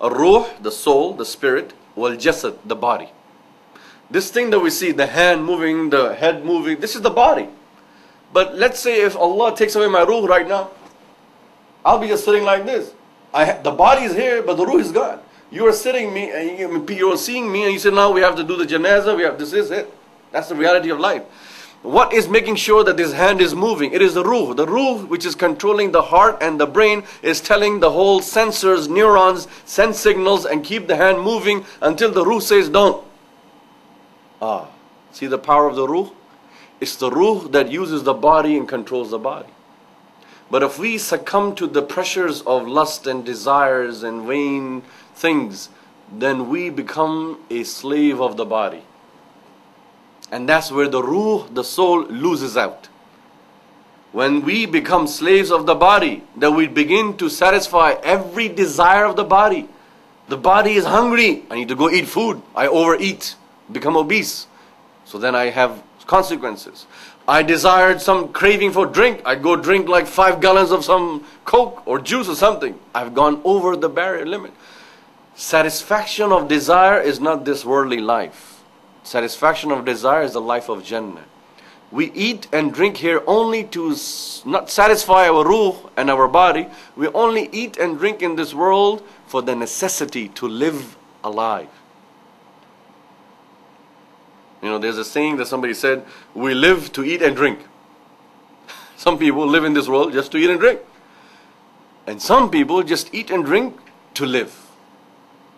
Ruh, the soul, the spirit, wal jasad, the body. This thing that we see, the hand moving, the head moving, this is the body. But let's say if Allah takes away my ruh right now, I'll be just sitting like this. The body is here, but the ruh is gone. You are sitting me, and you are seeing me, and you say, now we have to do the janazah, this is it. That's the reality of life. What is making sure that this hand is moving? It is the ruh. The ruh, which is controlling the heart and the brain, is telling the whole sensors, neurons, send signals and keep the hand moving until the ruh says don't. See the power of the ruh? It's the ruh that uses the body and controls the body. But if we succumb to the pressures of lust and desires and vain things, then we become a slave of the body. And that's where the ruh, the soul, loses out. When we become slaves of the body, then we begin to satisfy every desire of the body. The body is hungry. I need to go eat food. I overeat, become obese. So then I have consequences. I desired some craving for drink. I go drink like 5 gallons of some Coke or juice or something. I've gone over the barrier limit. Satisfaction of desire is not this worldly life. Satisfaction of desire is the life of Jannah. We eat and drink here only to not satisfy our ruh and our body. We only eat and drink in this world for the necessity to live alive. You know, there's a saying that somebody said, we live to eat and drink. Some people live in this world just to eat and drink. And some people just eat and drink to live.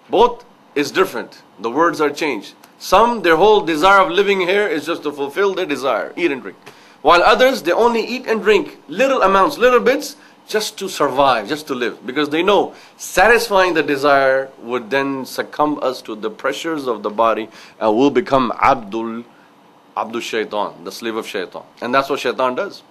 Both is different. The words are changed. Some, their whole desire of living here is just to fulfill their desire, eat and drink. While others, they only eat and drink little amounts, little bits, just to survive, just to live. Because they know satisfying the desire would then succumb us to the pressures of the body and we'll become Abdul Shaitan, the slave of Shaitan. And that's what Shaitan does.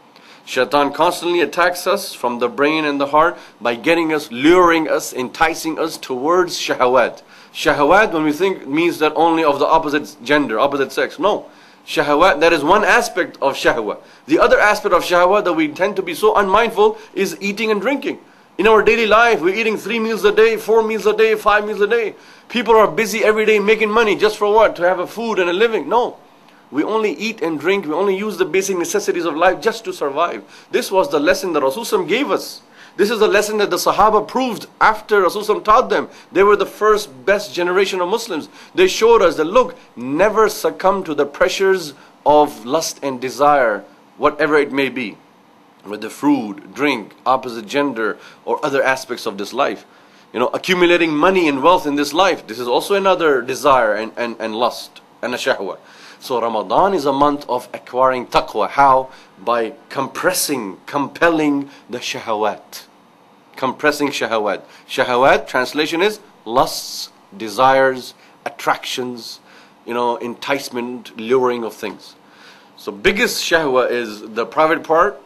Shaitan constantly attacks us from the brain and the heart by getting us, luring us, enticing us towards shahawat. Shahawat, when we think, means that only of the opposite gender, opposite sex. No. Shahawat, that is one aspect of shahwa. The other aspect of shahwa that we tend to be so unmindful is eating and drinking. In our daily life, we're eating 3 meals a day, 4 meals a day, 5 meals a day. People are busy every day making money just for what? To have a food and a living. No. We only eat and drink, we only use the basic necessities of life just to survive. This was the lesson that Rasulullah gave us. This is the lesson that the Sahaba proved after Rasulullah taught them. They were the first best generation of Muslims. They showed us that look, never succumb to the pressures of lust and desire, whatever it may be. Whether food, drink, opposite gender, or other aspects of this life. You know, accumulating money and wealth in this life. This is also another desire and lust and a shahwa. So Ramadan is a month of acquiring taqwa. How? By compelling the shahawat. Compressing shahawat. Shahawat, translation is lusts, desires, attractions, you know, enticement, luring of things. So biggest shahwa is the private part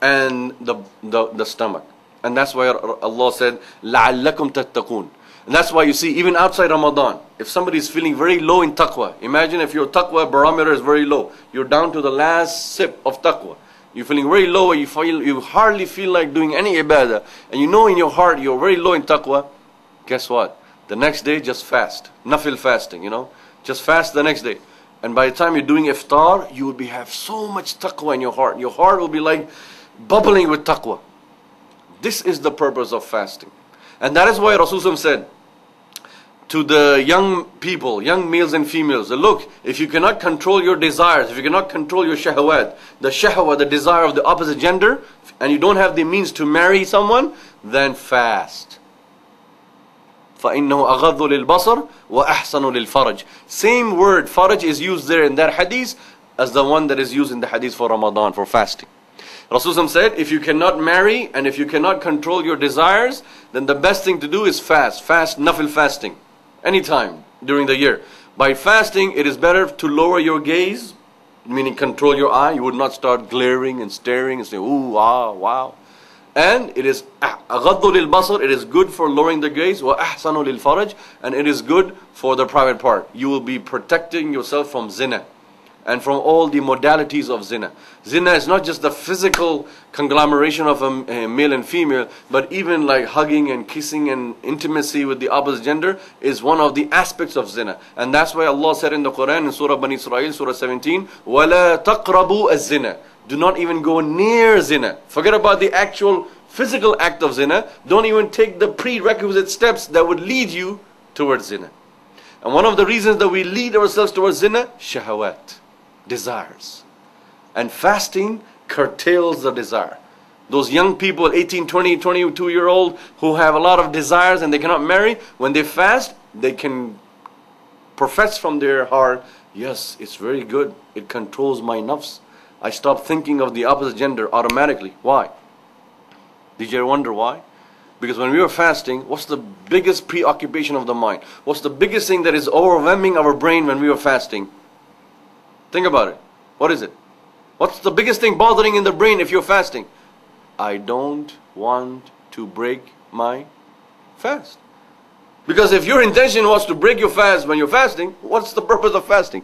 and the stomach. And that's why Allah said, لَعَلَّكُمْ تَتَّقُونَ. And that's why you see, even outside Ramadan, if somebody is feeling very low in taqwa, imagine if your taqwa barometer is very low. You're down to the last sip of taqwa. You're feeling very low, you hardly feel like doing any ibadah. And you know in your heart you're very low in taqwa. Guess what? The next day, just fast. Nafil fasting, you know. Just fast the next day. And by the time you're doing iftar, you will have so much taqwa in your heart. Your heart will be like bubbling with taqwa. This is the purpose of fasting. And that is why Rasulullah said to the young people, young males and females, look, if you cannot control your desires, if you cannot control your shahawat, the desire of the opposite gender, and you don't have the means to marry someone, then fast. فَإِنَّهُ أَغَضُّ لِلْبَصَرِ وَأَحْسَنُ لِلْفَرَجِ. Same word, faraj, is used there in that hadith as the one that is used in the hadith for Ramadan, for fasting. Rasulullah said, if you cannot marry and if you cannot control your desires, then the best thing to do is fast. Fast, nafil fasting. Anytime during the year. By fasting, it is better to lower your gaze, meaning control your eye. You would not start glaring and staring and saying, ooh, ah, wow. And it is أَغَضُّ لِلْبَصَرِ. It is good for lowering the gaze. وَأَحْسَنُ لِلْفَرَجِ. And it is good for the private part. You will be protecting yourself from zina. and from all the modalities of zina. Zina is not just the physical conglomeration of a male and female, but even like hugging and kissing and intimacy with the opposite gender is one of the aspects of zina. And that's why Allah said in the Quran in Surah Bani Israel, Surah 17, وَلَا تَقْرَبُوا الزِّنَا. Do not even go near zina. Forget about the actual physical act of zina. Don't even take the prerequisite steps that would lead you towards zina. And one of the reasons that we lead ourselves towards zina, shahawat, desires. And fasting curtails the desire. Those young people, 18, 20, 22-year-old, who have a lot of desires and they cannot marry, when they fast, they can profess from their heart, yes, it's very good. It controls my nafs. I stop thinking of the opposite gender automatically. Why? Did you ever wonder why? Because when we are fasting, what's the biggest preoccupation of the mind? What's the biggest thing that is overwhelming our brain when we are fasting? Think about it. What is it? What's the biggest thing bothering in the brain if you're fasting? I don't want to break my fast. Because if your intention was to break your fast when you're fasting, what's the purpose of fasting?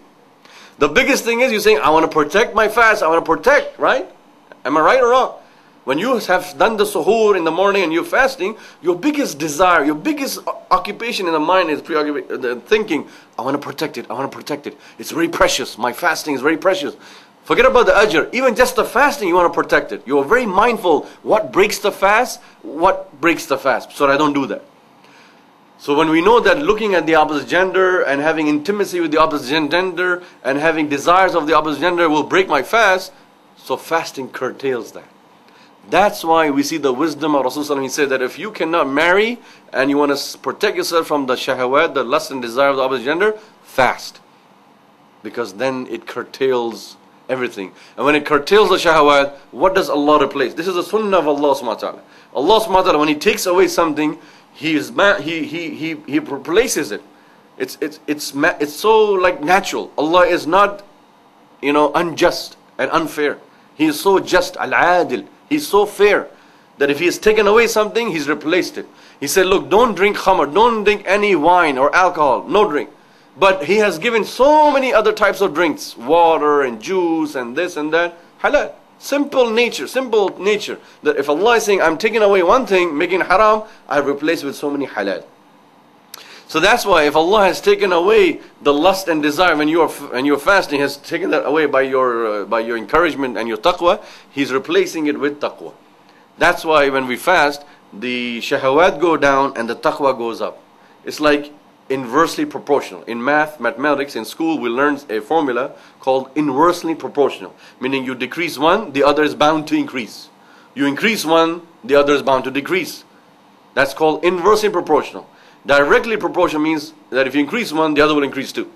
The biggest thing is you're saying, I want to protect my fast. I want to protect, right? Am I right or wrong? When you have done the suhoor in the morning and you're fasting, your biggest desire, your biggest occupation in the mind is thinking, I want to protect it, I want to protect it. It's very precious. My fasting is very precious. Forget about the ajr. Even just the fasting, you want to protect it. You are very mindful what breaks the fast, what breaks the fast, so I don't do that. So when we know that looking at the opposite gender and having intimacy with the opposite gender and having desires of the opposite gender will break my fast, so fasting curtails that. That's why we see the wisdom of Rasulullah. He said that if you cannot marry and you want to protect yourself from the shahawat, the lust and desire of the opposite gender, fast. Because then it curtails everything. And when it curtails the shahawat, what does Allah replace? This is the sunnah of Allah subhanahu wa ta'ala. Allah subhanahu wa ta'ala, when He takes away something, He replaces it. It's so like natural. Allah is not, unjust and unfair. He is so just, al-adil. He's so fair that if He has taken away something, He's replaced it. He said, look, don't drink khamr, don't drink any wine or alcohol, no drink. But He has given so many other types of drinks, water and juice and this and that, halal. Simple nature, that if Allah is saying, I'm taking away one thing, making haram, I replace it with so many halal. So that's why if Allah has taken away the lust and desire when you're fasting, has taken that away by your encouragement and your taqwa, He's replacing it with taqwa. That's why when we fast, the shahawat go down and the taqwa goes up. It's like inversely proportional. In mathematics, in school, we learn a formula called inversely proportional. Meaning you decrease one, the other is bound to increase. You increase one, the other is bound to decrease. That's called inversely proportional. Directly proportional means that if you increase one, the other will increase too.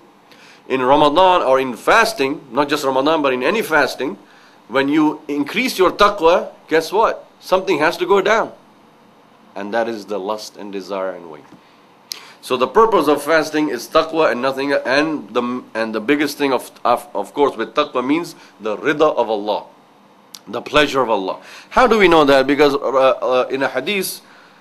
In Ramadan or in fasting, not just Ramadan, but in any fasting, when you increase your taqwa, guess what? Something has to go down. And that is the lust and desire and weight. So the purpose of fasting is taqwa and nothing, and the biggest thing of course with taqwa means the rida of Allah, the pleasure of Allah. How do we know that? Because in a hadith